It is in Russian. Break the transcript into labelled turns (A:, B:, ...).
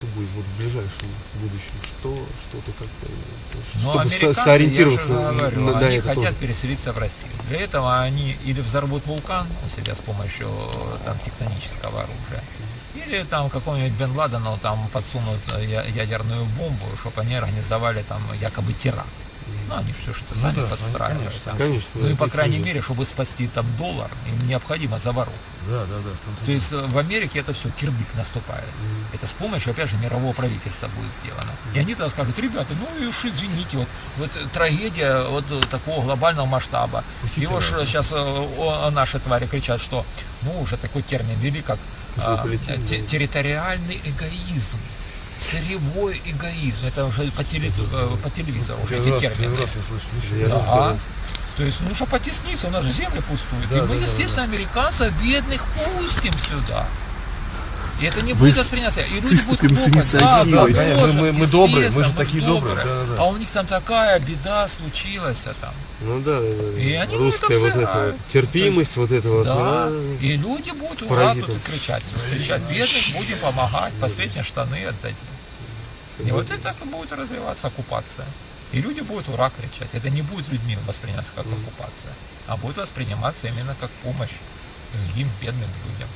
A: будет вот в ближайшем будущем? Что-то как-то,
B: Ну,
A: чтобы
B: американцы,
A: сориентироваться
B: я же говорю,
A: на
B: они
A: это
B: хотят
A: тоже.
B: переселиться в Россию. Для этого они или взорвут вулкан у себя с помощью там тектонического оружия, или там какого-нибудь Бен Ладена там подсунут ядерную бомбу, чтобы они организовали там якобы теракт. Ну, они все что-то сами подстраиваются.
A: Конечно,
B: Ну и по крайней
A: мере.
B: мере, чтобы спасти там доллар, им необходимо заворот.
C: Да.
B: То есть в Америке это все кирдык наступает. Это с помощью, опять же, мирового правительства будет сделано. И они тогда скажут: ребята, ну уж извините, вот трагедия вот такого глобального масштаба. И вот сейчас наши твари кричат, что ну уже такой термин ввели, как территориальный эгоизм. Сырьевой эгоизм. Это уже по телевизору уже эти термины. Да. То есть нужно потесниться, у нас же земля пустует. И мы, естественно, американцев бедных пустим сюда. И это не будет восприняться. И люди будут хлопать.
C: Мы добрые, мы же такие добрые.
B: А у них там такая беда случилась там.
A: Ну да,
B: И они
A: русская вот эта вот терпимость, вот это вот.
B: Да. И люди будут ура тут кричать, встречать бедных, будем помогать, последние штаны отдадим. И вот это будет развиваться оккупация. И люди будут ура кричать. Это не будет людьми восприниматься как оккупация, а будет восприниматься именно как помощь другим бедным людям.